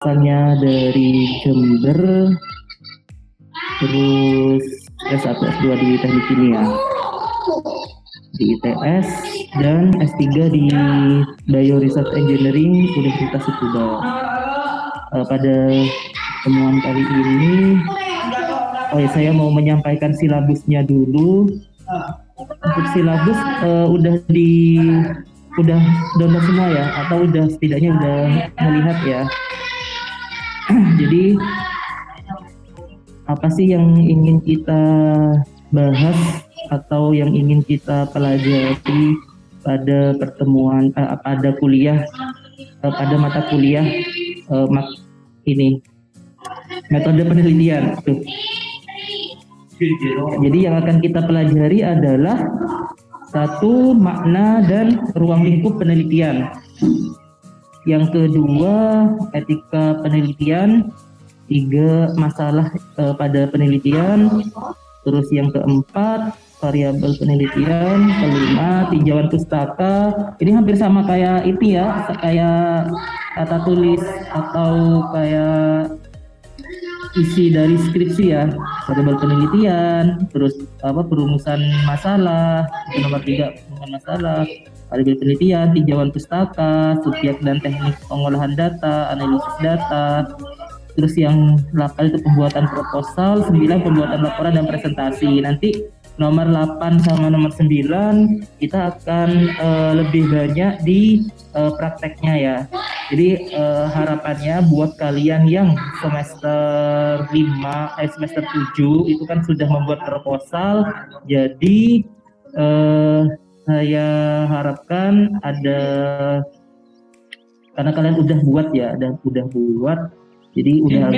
asalnya dari Jember, terus S1 S2 di Teknik Kimia di ITS, dan S3 di Bio Research Engineering Universitas Tsukuba. Pada pertemuan kali ini, saya mau menyampaikan silabusnya dulu. Untuk silabus udah download semua ya, atau udah setidaknya udah melihat ya. Jadi apa sih yang ingin kita bahas atau yang ingin kita pelajari pada pertemuan pada kuliah pada mata kuliah ini metode penelitian tuh. Jadi yang akan kita pelajari adalah satu, makna dan ruang lingkup penelitian. Yang kedua, etika penelitian. Tiga, masalah pada penelitian. Terus yang keempat, variabel penelitian. Kelima, tinjauan pustaka. Ini hampir sama kayak itu ya, kayak kata tulis atau kayak isi dari skripsi ya. Variabel penelitian, terus perumusan masalah. Nomor 3, perumusan masalah. Variabel penelitian, tinjauan pustaka, subjek dan teknik pengolahan data, analisis data. Terus yang 8 itu pembuatan proposal, 9 pembuatan laporan dan presentasi. Nanti nomor 8 sama nomor 9 kita akan lebih banyak di prakteknya ya. Jadi harapannya buat kalian yang semester 5, semester 7 itu kan sudah membuat proposal. Jadi saya harapkan ada, karena kalian udah buat ya, dan udah buat, jadi udah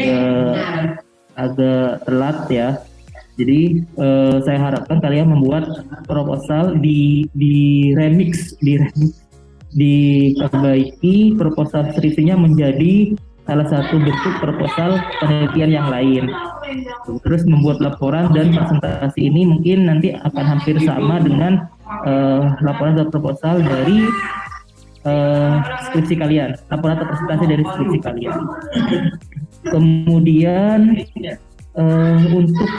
agak telat ya. Jadi saya harapkan kalian membuat proposal diperbaiki proposal skripsinya menjadi salah satu bentuk proposal penelitian yang lain. Terus membuat laporan dan presentasi ini mungkin nanti akan hampir sama dengan laporan dan proposal dari skripsi kalian, laporan atau presentasi dari skripsi kalian. Kemudian untuk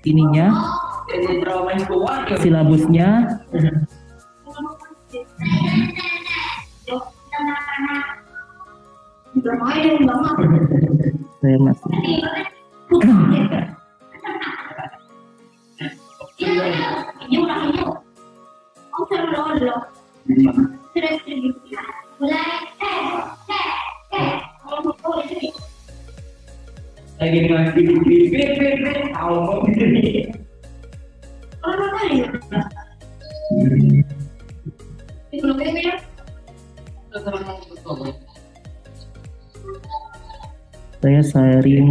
ininya, silabusnya saya masih saya sharing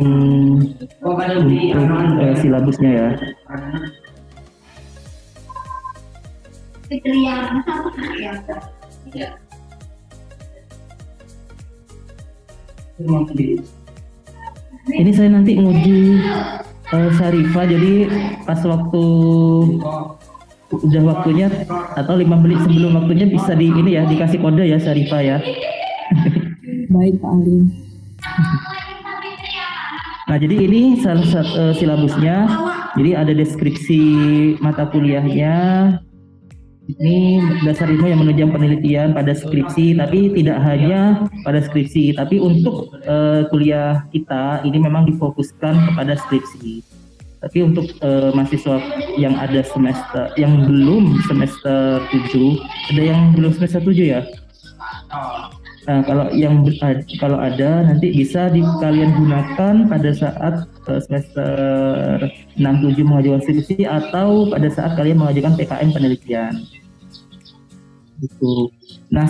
untuk silabusnya ya. Ini saya nanti nguji Syarifah, jadi pas waktu udah waktunya atau 5 menit sebelum waktunya bisa di ini ya, dikasih kode ya Syarifah ya. Baik Pak Ali. Nah, jadi ini salah satu silabusnya. Jadi ada deskripsi mata kuliahnya. Ini dasar ilmu yang menunjang penelitian pada skripsi, tapi tidak hanya pada skripsi, tapi untuk kuliah kita ini memang difokuskan kepada skripsi. Tapi untuk mahasiswa yang ada semester, yang belum semester 7, ada yang belum semester 7 ya? Nah, kalau ada nanti bisa kalian gunakan pada saat semester 6-7 mengajukan skripsi atau pada saat kalian mengajukan PKM penelitian. Gitu. Nah,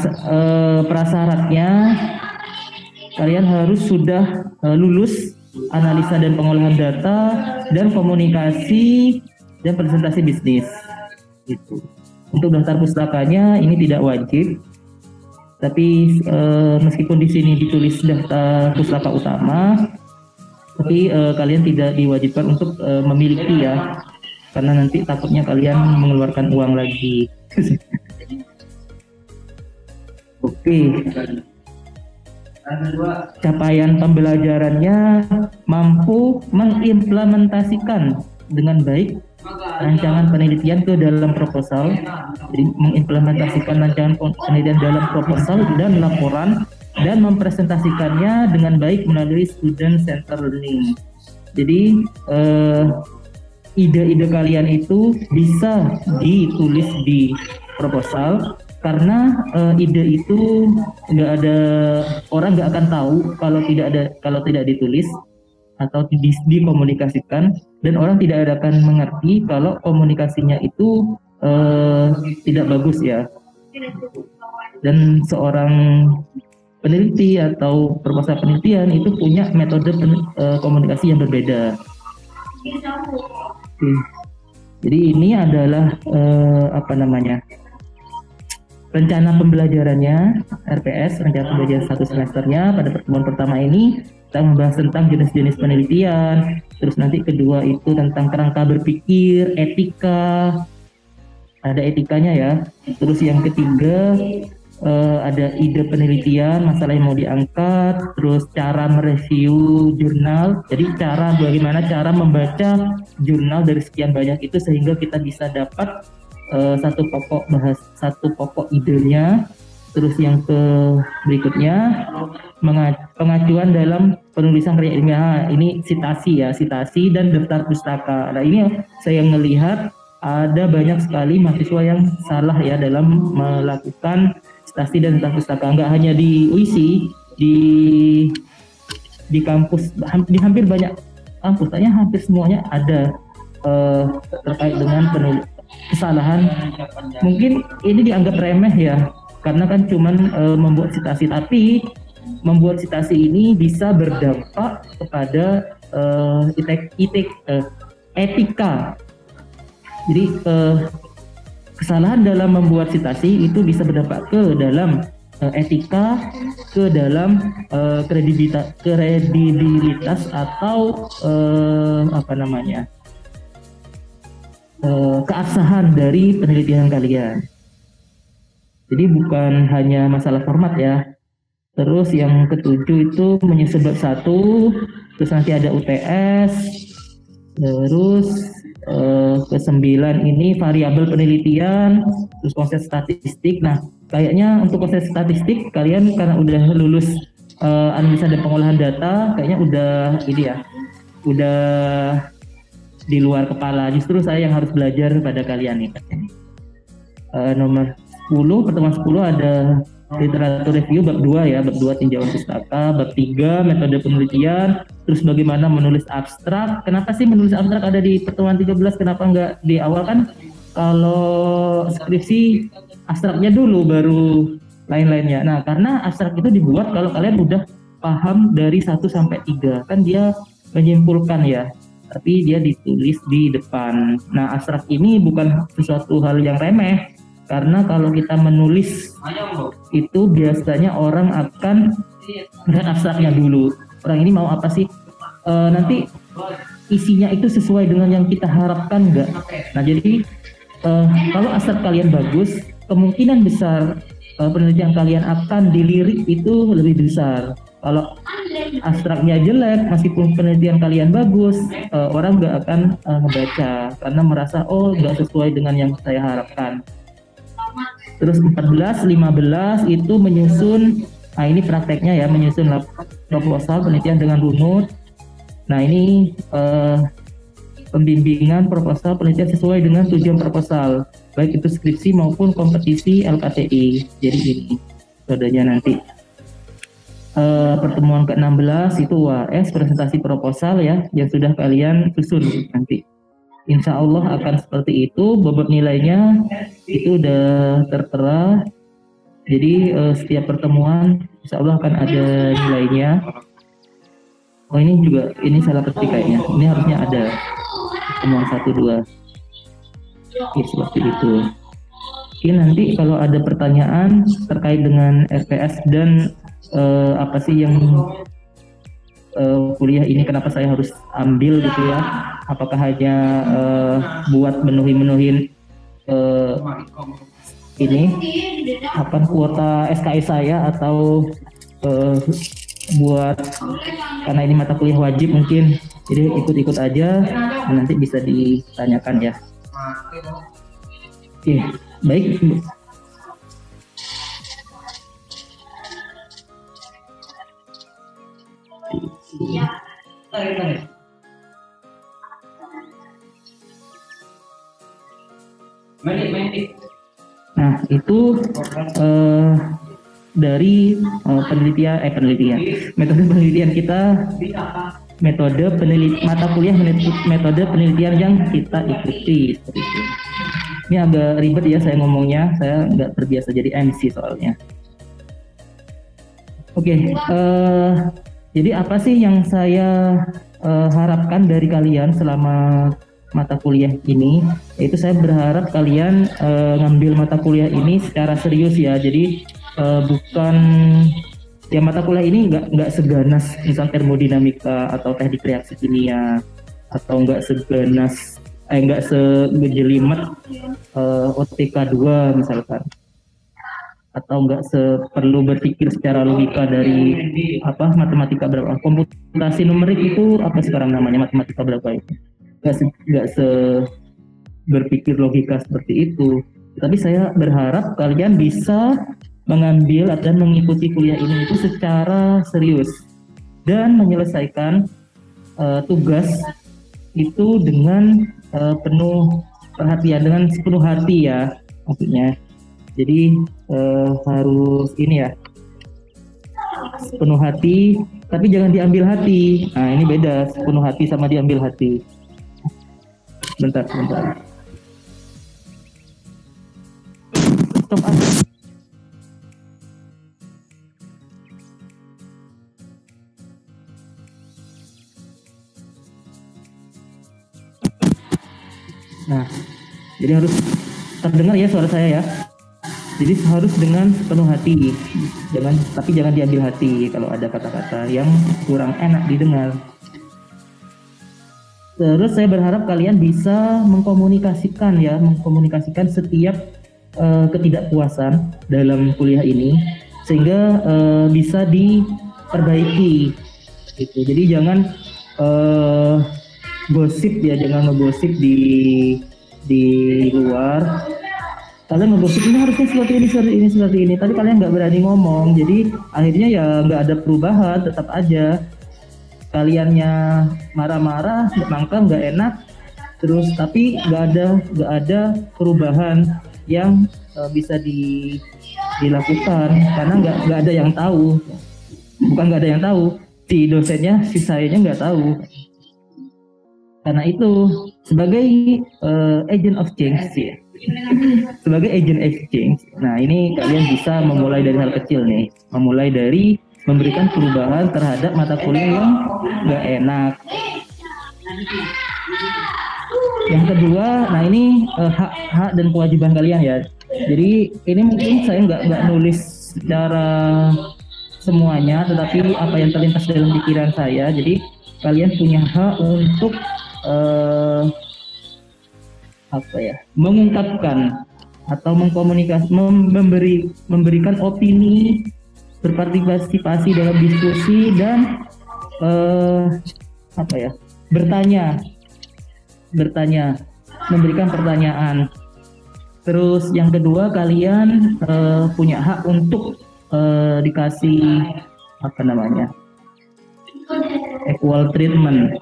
prasyaratnya kalian harus sudah lulus analisa dan pengolahan data dan komunikasi dan presentasi bisnis. Gitu. Untuk daftar pustakanya ini tidak wajib. Tapi meskipun di sini ditulis daftar pustaka utama, tapi kalian tidak diwajibkan untuk memiliki ya, karena nanti takutnya kalian mengeluarkan uang lagi. Oke. capaian pembelajarannya mampu mengimplementasikan dengan baik rancangan penelitian ke dalam proposal, jadi mengimplementasikan rancangan penelitian dalam proposal dan laporan, dan mempresentasikannya dengan baik melalui student center learning. Jadi ide-ide kalian itu bisa ditulis di proposal, karena ide itu orang nggak akan tahu kalau tidak ditulis atau dikomunikasikan, dan orang tidak akan mengerti kalau komunikasinya itu tidak bagus ya. Dan seorang peneliti atau proposal penelitian itu punya metode komunikasi yang berbeda. Jadi ini adalah rencana pembelajarannya RPS, rencana pembelajaran 1 semesternya. Pada pertemuan pertama ini kita membahas tentang jenis-jenis penelitian, terus nanti kedua itu tentang kerangka berpikir, etika, ada etikanya ya. Terus yang ketiga ada ide penelitian, masalah yang mau diangkat, terus cara mereview jurnal, jadi bagaimana cara membaca jurnal dari sekian banyak itu sehingga kita bisa dapat satu pokok idenya. Terus yang berikutnya pengajuan dalam penulisan karya ilmiah, ini sitasi dan daftar pustaka. Nah ini saya ngelihat ada banyak sekali mahasiswa yang salah ya dalam melakukan sitasi dan daftar pustaka. Nggak hanya di UISI, di kampus, di hampir banyak kampus, hampir semuanya ada terkait dengan kesalahan. Mungkin ini dianggap remeh ya, karena kan cuman membuat sitasi, tapi membuat sitasi ini bisa berdampak kepada etika. Jadi kesalahan dalam membuat sitasi itu bisa berdampak ke dalam etika, ke dalam kredibilitas atau keabsahan dari penelitian kalian. Jadi bukan hanya masalah format ya. Terus yang ketujuh itu menyusun bab 1, terus nanti ada UTS, terus ke-9 ini variabel penelitian, terus konsep statistik. Nah, kayaknya untuk konsep statistik kalian karena udah lulus analisa dan pengolahan data, kayaknya udah di luar kepala. Justru saya yang harus belajar pada kalian nih. Nomor 10, pertemuan 10 ada literatur review bab 2 ya, bab 2 tinjauan pustaka, bab 3 metode penelitian, terus bagaimana menulis abstrak. Kenapa sih menulis abstrak ada di pertemuan 13, kenapa nggak di awal? Kan kalau skripsi abstraknya dulu baru lain-lainnya. Nah, karena abstrak itu dibuat kalau kalian udah paham dari 1 sampai 3, kan dia menyimpulkan ya, tapi dia ditulis di depan. Nah, abstrak ini bukan sesuatu hal yang remeh, karena kalau kita menulis itu biasanya orang akan melihat abstraknya dulu. Orang ini mau apa sih? Nanti isinya itu sesuai dengan yang kita harapkan enggak? Nah, jadi kalau abstrak kalian bagus, kemungkinan besar penelitian kalian akan dilirik itu lebih besar. Kalau abstraknya jelek, meskipun penelitian kalian bagus, orang nggak akan ngebaca karena merasa nggak sesuai dengan yang saya harapkan. Terus 14, 15 itu menyusun, nah ini prakteknya ya, menyusun proposal penelitian dengan runut. Nah ini pembimbingan proposal penelitian sesuai dengan tujuan proposal, baik itu skripsi maupun kompetisi LKTI. Jadi ini metodenya nanti. Pertemuan ke-16 itu UAS, presentasi proposal ya, yang sudah kalian susun nanti. Insya Allah akan seperti itu. Bobot nilainya itu udah tertera. Jadi setiap pertemuan Insya Allah akan ada nilainya. Ini salah ketik kayaknya. Ini harusnya ada pertemuan 1, 2. Oke, seperti itu. Oke, nanti kalau ada pertanyaan terkait dengan RPS dan apa sih yang kuliah ini, kenapa saya harus ambil gitu ya, apakah hanya buat menuhin ini kuota SKS saya, atau buat karena ini mata kuliah wajib mungkin, jadi ikut-ikut aja, nanti bisa ditanyakan ya. Oke, baik. Nah, itu dari penelitian metode penelitian kita, mata kuliah metode penelitian yang kita ikuti seperti itu. Ini agak ribet ya saya ngomongnya, saya nggak terbiasa jadi MC soalnya. Oke, jadi apa sih yang saya harapkan dari kalian selama mata kuliah ini? Yaitu saya berharap kalian ngambil mata kuliah ini secara serius ya. Jadi bukan ya, mata kuliah ini nggak seganas misal termodinamika atau teknik reaksi kimia, atau nggak segejelimet OTK 2 misalkan, atau nggak perlu berpikir secara logika dari matematika berapa, komputasi numerik itu apa sekarang namanya, matematika berapa itu, nggak berpikir logika seperti itu. Tapi saya berharap kalian bisa mengambil dan mengikuti kuliah ini itu secara serius dan menyelesaikan tugas itu dengan penuh perhatian, dengan sepenuh hati ya maksudnya. Jadi harus ini ya, sepenuh hati, tapi jangan diambil hati. Nah ini beda, sepenuh hati sama diambil hati. Bentar. Stop aja. Nah, jadi harus terdengar ya suara saya ya. Jadi harus dengan penuh hati, tapi jangan diambil hati kalau ada kata-kata yang kurang enak didengar. Terus saya berharap kalian bisa mengkomunikasikan setiap ketidakpuasan dalam kuliah ini sehingga bisa diperbaiki gitu. Jadi jangan gosip ya, jangan ngegosip di luar. Kalian ngegosip ini harusnya seperti ini, tapi kalian nggak berani ngomong, jadi akhirnya ya nggak ada perubahan, tetap aja kaliannya marah-marah, nangka nggak enak, terus tapi nggak ada perubahan yang bisa dilakukan karena nggak ada yang tahu, bukan nggak ada yang tahu, si dosennya, si sayanya nggak tahu. Karena itu sebagai agent of change sih. Sebagai agent exchange, nah ini kalian bisa memulai dari hal kecil nih, memulai dari memberikan perubahan terhadap mata kuliah yang nggak enak. Yang kedua, nah ini hak dan kewajiban kalian ya. Jadi ini mungkin saya nggak nulis secara semuanya, tetapi apa yang terlintas dalam pikiran saya. Jadi kalian punya hak untuk mengungkapkan atau memberikan opini, berpartisipasi dalam diskusi dan bertanya, memberikan pertanyaan. Terus yang kedua, kalian punya hak untuk dikasih equal treatment,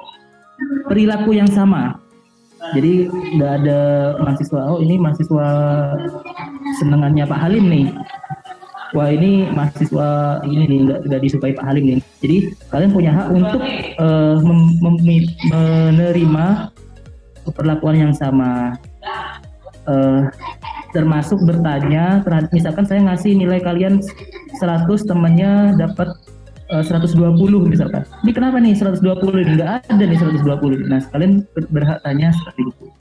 perilaku yang sama. Jadi nggak ada mahasiswa, oh ini mahasiswa senengannya Pak Halim nih, wah ini mahasiswa ini nih nggak disukai Pak Halim nih. Jadi kalian punya hak untuk menerima perlakuan yang sama, termasuk bertanya terhadap, misalkan saya ngasih nilai kalian 100, temannya dapat 120 misalkan. Ini kenapa nih 120? Nggak ada nih 120. Nah, kalian berhak tanya seperti itu.